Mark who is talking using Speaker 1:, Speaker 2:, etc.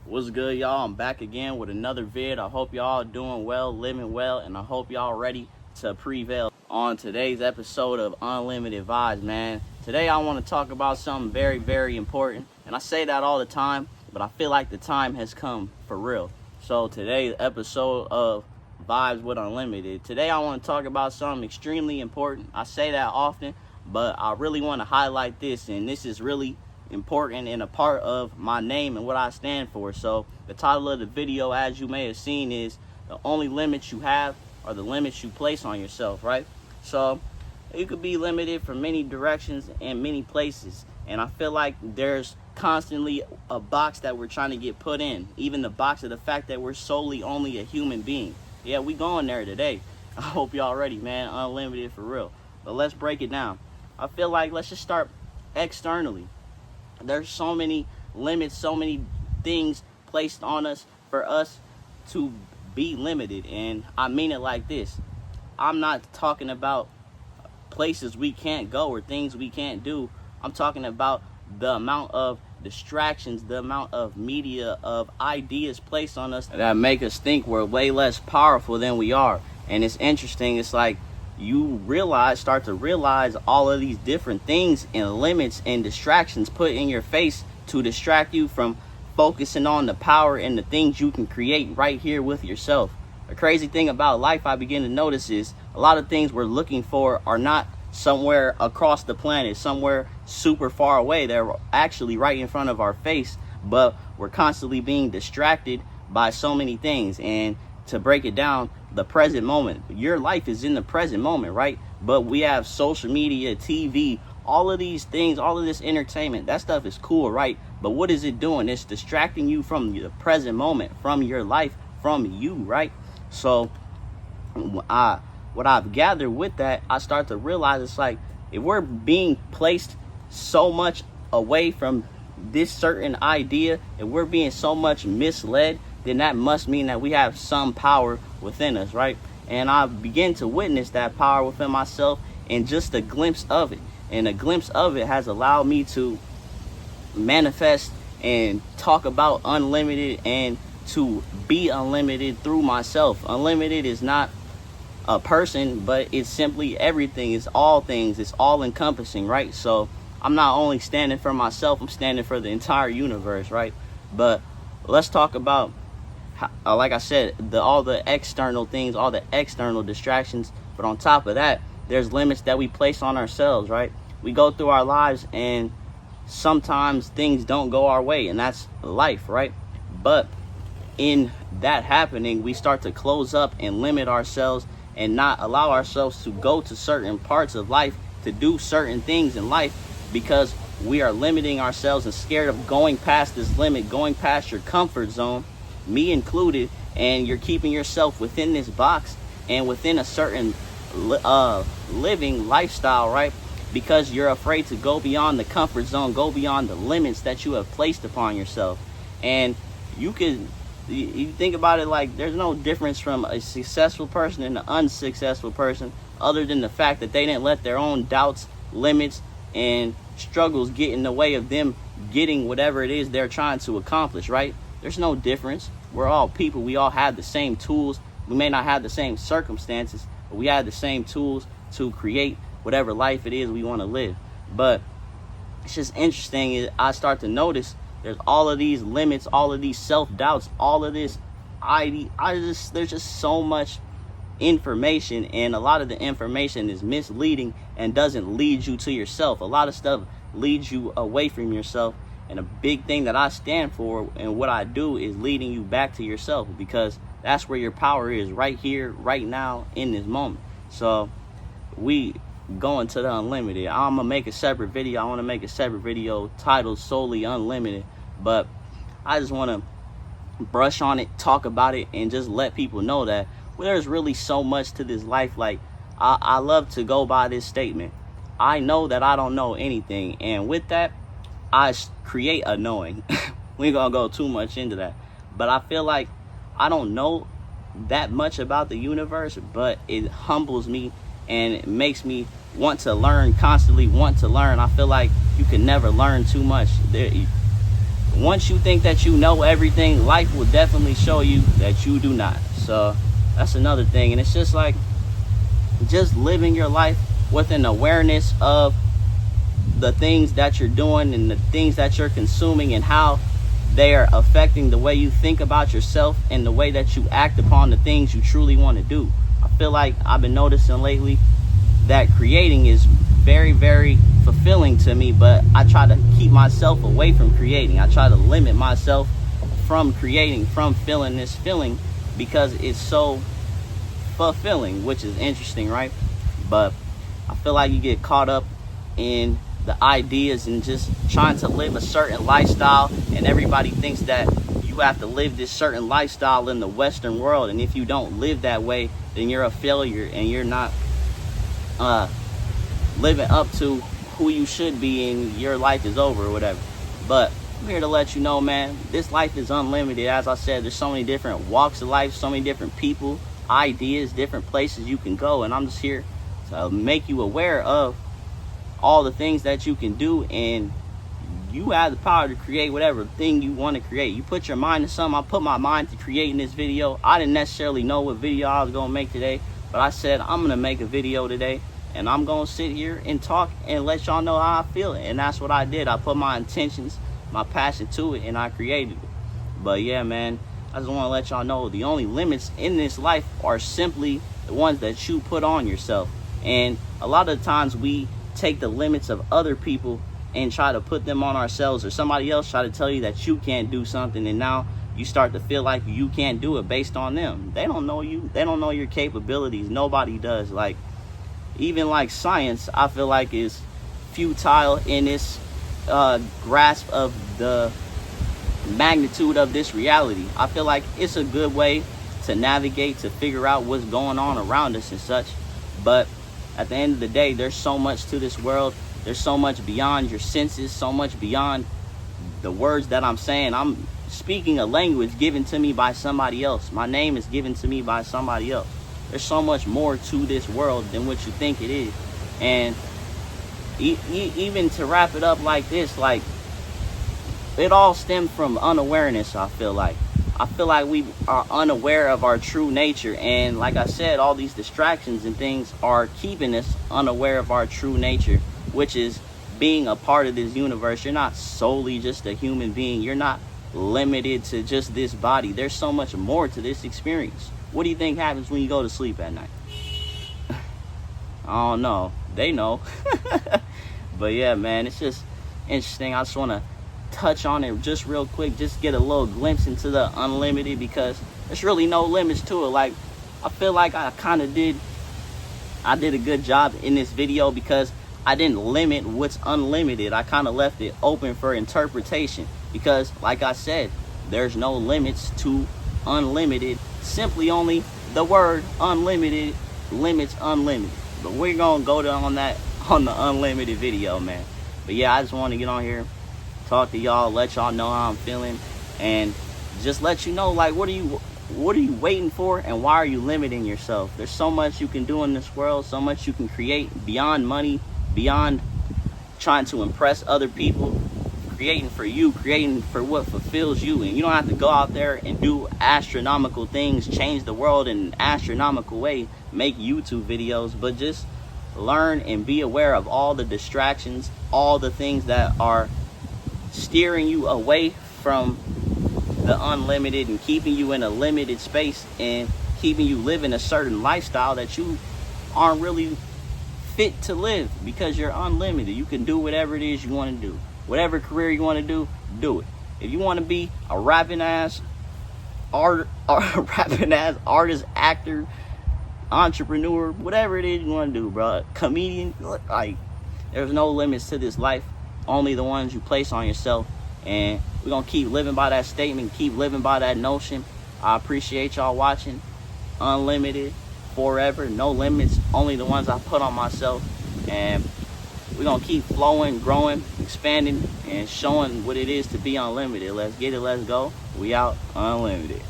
Speaker 1: What's good, y'all? I'm back again with another vid. I hope y'all doing well, living well, and I hope y'all ready to prevail on today's episode of Unlimited Vibes, man. Today I want to talk about something very, very important, and I say that all the time, but I feel like the time has come for real. So today's episode of Vibes with Unlimited, today I want to talk about something extremely important. I say that often, but I really want to highlight this, and this is really important and a part of my name and what I stand for. So the title of the video, as you may have seen, is the only limits you have are the limits you place on yourself, right? So you could be limited from many directions and many places, and I feel like there's constantly a box that we're trying to get put in, even the box of the fact that we're solely only a human being. Yeah, we going there today. I hope y'all ready, man. Unlimited for real. But let's break it down. I feel like let's just start externally. There's so many limits, so many things placed on us for us to be limited. And I mean it like this. I'm not talking about places we can't go or things we can't do. I'm talking about the amount of distractions, the amount of media, of ideas placed on us that make us think we're way less powerful than we are. And it's interesting. It's like you start to realize all of these different things and limits and distractions put in your face to distract you from focusing on the power and the things you can create right here with yourself. The crazy thing about life I begin to notice is a lot of things we're looking for are not somewhere across the planet, somewhere super far away. They're actually right in front of our face, but we're constantly being distracted by so many things. And to break it down, the present moment, your life is in the present moment, right? But we have social media, TV, all of these things, all of this entertainment. That stuff is cool, right? But what is it doing? It's distracting you from the present moment, from your life, from you, right? So what I've gathered with that, I start to realize it's like if we're being placed so much away from this certain idea, if we're being so much misled, then that must mean that we have some power within us, right? And I begin to witness that power within myself and just a glimpse of it. And a glimpse of it has allowed me to manifest and talk about unlimited and to be unlimited through myself. Unlimited is not a person, but it's simply everything. It's all things. It's all encompassing, right? So I'm not only standing for myself, I'm standing for the entire universe, right? But let's talk about, like I said, all the external things, all the external distractions. But on top of that, there's limits that we place on ourselves, right? We go through our lives and sometimes things don't go our way, and that's life, right? But in that happening, we start to close up and limit ourselves and not allow ourselves to go to certain parts of life, to do certain things in life, because we are limiting ourselves and scared of going past this limit, going past your comfort zone, me included, and you're keeping yourself within this box and within a certain living lifestyle, right? Because you're afraid to go beyond the comfort zone, go beyond the limits that you have placed upon yourself. And you think about it like there's no difference from a successful person and an unsuccessful person, other than the fact that they didn't let their own doubts, limits, and struggles get in the way of them getting whatever it is they're trying to accomplish, right? There's no difference. We're all people. We all have the same tools. We may not have the same circumstances, but we have the same tools to create whatever life it is we want to live. But it's just interesting. I start to notice there's all of these limits, all of these self-doubts, all of this there's just so much information, and a lot of the information is misleading and doesn't lead you to yourself. A lot of stuff leads you away from yourself. And a big thing that I stand for and what I do is leading you back to yourself, because that's where your power is, right here, right now, in this moment. So we going to the unlimited. I'm gonna make a separate video. I want to make a separate video titled solely Unlimited, but I just want to brush on it, talk about it, and just let people know that there's really so much to this life. Like I love to go by this statement: I know that I don't know anything, and with that I create a knowing. We ain't gonna go too much into that, but I feel like I don't know that much about the universe, but it humbles me and it makes me want to learn, constantly want to learn. I feel like you can never learn too much. once you think that you know everything, life will definitely show you that you do not. So that's another thing. And it's just like, just living your life with an awareness of the things that you're doing and the things that you're consuming and how they are affecting the way you think about yourself and the way that you act upon the things you truly want to do. I feel like I've been noticing lately that creating is very, very fulfilling to me, but I try to keep myself away from creating. I try to limit myself from creating, from feeling this feeling, because it's so fulfilling, which is interesting, right? But I feel like you get caught up in the ideas and just trying to live a certain lifestyle, and everybody thinks that you have to live this certain lifestyle in the Western world, and if you don't live that way, then you're a failure and you're not living up to who you should be, and your life is over or whatever. But I'm here to let you know, man, this life is unlimited. As I said, there's so many different walks of life, so many different people, ideas, different places you can go, and I'm just here to make you aware of all the things that you can do, and you have the power to create whatever thing you want to create. You put your mind to something. I put my mind to creating this video. I didn't necessarily know what video I was going to make today, but I said I'm going to make a video today, and I'm going to sit here and talk and let y'all know how I feel. And that's what I did. I put my intentions, my passion to it, and I created it. But yeah, man, I just want to let y'all know the only limits in this life are simply the ones that you put on yourself. And a lot of the times we take the limits of other people and try to put them on ourselves, or somebody else try to tell you that you can't do something, and now you start to feel like you can't do it based on them. They don't know you. They don't know your capabilities. Nobody does. Like, even like science, I feel like is futile in its grasp of the magnitude of this reality. I feel like it's a good way to navigate, to figure out what's going on around us and such, but at the end of the day, there's so much to this world. There's so much beyond your senses, so much beyond the words that I'm saying. I'm speaking a language given to me by somebody else. My name is given to me by somebody else. There's so much more to this world than what you think it is. And even to wrap it up like this, like, it all stemmed from unawareness, I feel like. I feel like we are unaware of our true nature, and like I said, all these distractions and things are keeping us unaware of our true nature, which is being a part of this universe. You're not solely just a human being. You're not limited to just this body. There's so much more to this experience. What do you think happens when you go to sleep at night? I don't know. They know. But yeah, man, it's just interesting. I just want to touch on it just real quick, just get a little glimpse into the unlimited, because there's really no limits to it. Like, I feel like I did a good job in this video because I didn't limit what's unlimited. I kind of left it open for interpretation, because like I said, there's no limits to unlimited. Simply only the word unlimited limits unlimited. But we're gonna go on that on the unlimited video, man. But yeah, I just want to get on here, talk to y'all, let y'all know how I'm feeling, and just let you know, like, what are you waiting for, and why are you limiting yourself? There's so much you can do in this world, so much you can create beyond money, beyond trying to impress other people, creating for you, creating for what fulfills you. And you don't have to go out there and do astronomical things, change the world in an astronomical way, make YouTube videos, but just learn and be aware of all the distractions, all the things that are steering you away from the unlimited and keeping you in a limited space and keeping you living a certain lifestyle that you aren't really fit to live, because you're unlimited. You can do whatever it is you want to do. Whatever career you want to do it. If you want to be a rapping ass artist, actor, entrepreneur, whatever it is you want to do, bro, comedian, like, there's no limits to this life, only the ones you place on yourself. And we're gonna keep living by that statement, keep living by that notion. I appreciate y'all watching. Unlimited, forever, no limits, only the ones I put on myself. And we're gonna keep flowing, growing, expanding, and showing what it is to be unlimited. Let's get it, let's go. We out, unlimited.